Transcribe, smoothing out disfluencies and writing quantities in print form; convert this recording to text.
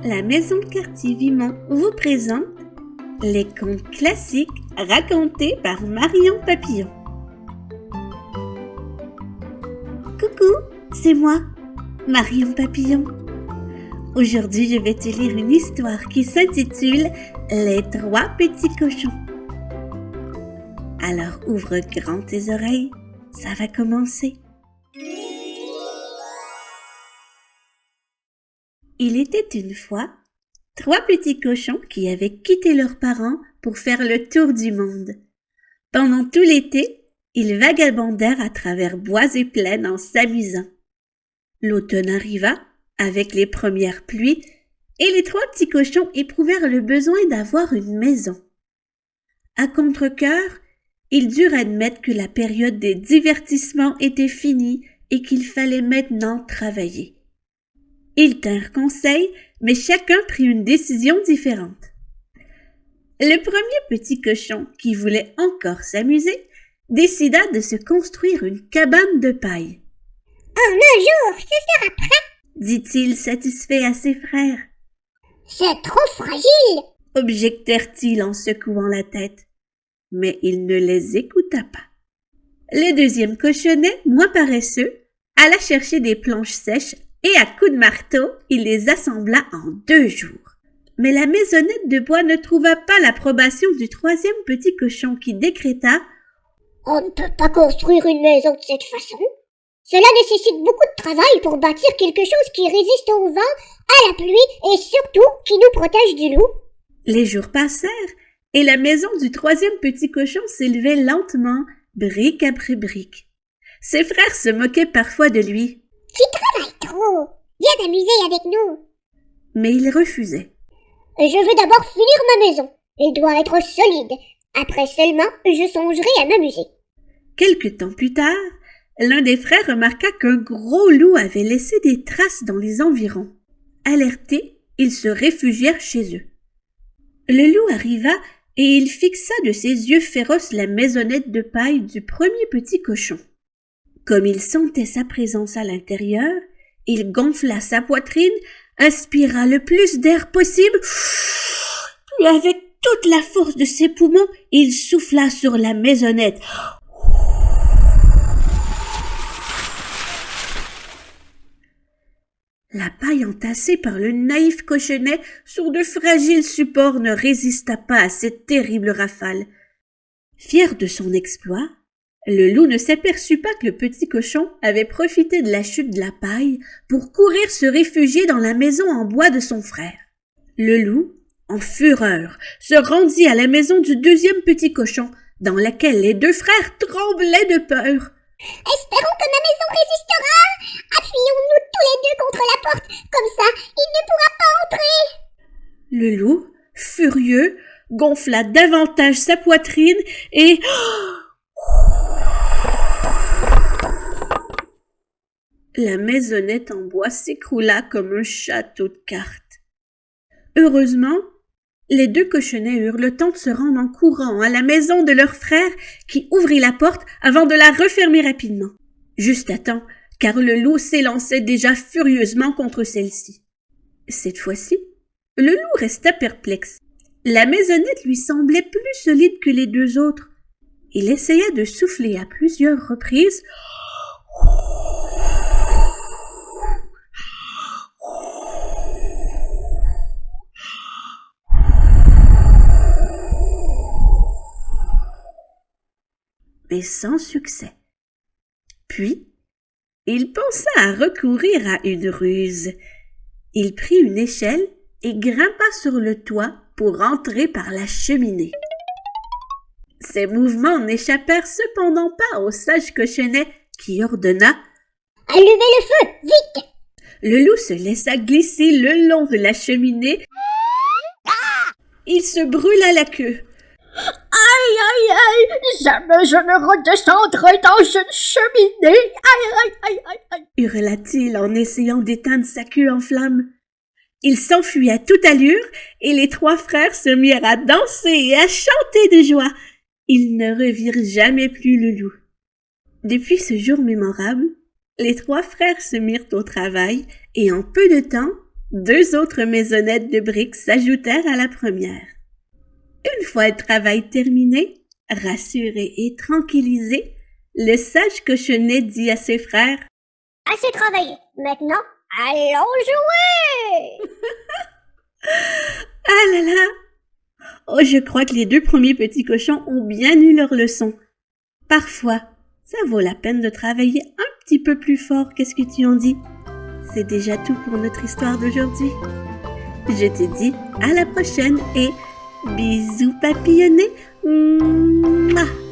la maison de quartier Vimont vous présente les contes classiques racontés par Marion Papillon. Coucou, c'est moi, Marion Papillon. Aujourd'hui, je vais te lire une histoire qui s'intitule « Les trois petits cochons ». Alors ouvre grand tes oreilles, ça va commencer. Il était une fois trois petits cochons qui avaient quitté leurs parents pour faire le tour du monde. Pendant tout l'été, ils vagabondèrent à travers bois et plaines en s'amusant. L'automne arriva avec les premières pluies et les trois petits cochons éprouvèrent le besoin d'avoir une maison. À contre-cœur, ils durent admettre que la période des divertissements était finie et qu'il fallait maintenant travailler. Ils tinrent conseil, mais chacun prit une décision différente. Le premier petit cochon, qui voulait encore s'amuser, décida de se construire une cabane de paille. « En un jour, ce sera prêt !» dit-il satisfait à ses frères. « C'est trop fragile !» objectèrent-ils en secouant la tête. Mais il ne les écouta pas. Le deuxième cochonnet, moins paresseux, alla chercher des planches sèches et à coups de marteau, il les assembla en 2 jours. Mais la maisonnette de bois ne trouva pas l'approbation du troisième petit cochon qui décréta « On ne peut pas construire une maison de cette façon. Cela nécessite beaucoup de travail pour bâtir quelque chose qui résiste au vent, à la pluie et surtout qui nous protège du loup. » Les jours passèrent et la maison du troisième petit cochon s'élevait lentement, brique après brique. Ses frères se moquaient parfois de lui. « Tu travailles trop. Viens t'amuser avec nous. » Mais il refusait. « Je veux d'abord finir ma maison. Elle doit être solide. Après seulement, je songerai à m'amuser. » Quelque temps plus tard, l'un des frères remarqua qu'un gros loup avait laissé des traces dans les environs. Alertés, ils se réfugièrent chez eux. Le loup arriva et il fixa de ses yeux féroces la maisonnette de paille du premier petit cochon. Comme il sentait sa présence à l'intérieur, il gonfla sa poitrine, inspira le plus d'air possible, puis avec toute la force de ses poumons, il souffla sur la maisonnette. La paille entassée par le naïf cochonnet sur de fragiles supports ne résista pas à cette terrible rafale. Fier de son exploit, le loup ne s'aperçut pas que le petit cochon avait profité de la chute de la paille pour courir se réfugier dans la maison en bois de son frère. Le loup, en fureur, se rendit à la maison du deuxième petit cochon, dans laquelle les 2 frères tremblaient de peur. « Espérons que ma maison résistera. Appuyons-nous tous les 2 contre la porte. Comme ça, il ne pourra pas entrer. » Le loup, furieux, gonfla davantage sa poitrine et... La maisonnette en bois s'écroula comme un château de cartes. Heureusement, les 2 cochonnets eurent le temps de se rendre en courant à la maison de leur frère qui ouvrit la porte avant de la refermer rapidement. Juste à temps, car le loup s'élançait déjà furieusement contre celle-ci. Cette fois-ci, le loup resta perplexe. La maisonnette lui semblait plus solide que les 2 autres. Il essaya de souffler à plusieurs reprises. Mais sans succès. Puis, il pensa à recourir à une ruse. Il prit une échelle et grimpa sur le toit pour entrer par la cheminée. Ses mouvements n'échappèrent cependant pas au sage cochonnet qui ordonna « Allumez le feu, vite !» Le loup se laissa glisser le long de la cheminée. Il se brûla la queue. « Aïe, aïe, aïe! Jamais je ne redescendrai dans une cheminée! Aïe, aïe, aïe, aïe, aïe! » hurla-t-il en essayant d'éteindre sa queue en flammes. Il s'enfuit à toute allure et les 3 frères se mirent à danser et à chanter de joie. Ils ne revirent jamais plus le loup. Depuis ce jour mémorable, les 3 frères se mirent au travail et en peu de temps, 2 autres maisonnettes de briques s'ajoutèrent à la première. Une fois le travail terminé, rassuré et tranquillisé, le sage cochonnet dit à ses frères « Assez travaillé. Maintenant, allons jouer! » Ah là là! Oh, je crois que les 2 premiers petits cochons ont bien eu leur leçon. Parfois, ça vaut la peine de travailler un petit peu plus fort, qu'est-ce que tu en dis? C'est déjà tout pour notre histoire d'aujourd'hui. Je te dis à la prochaine et bisous papillonnés! Mouah!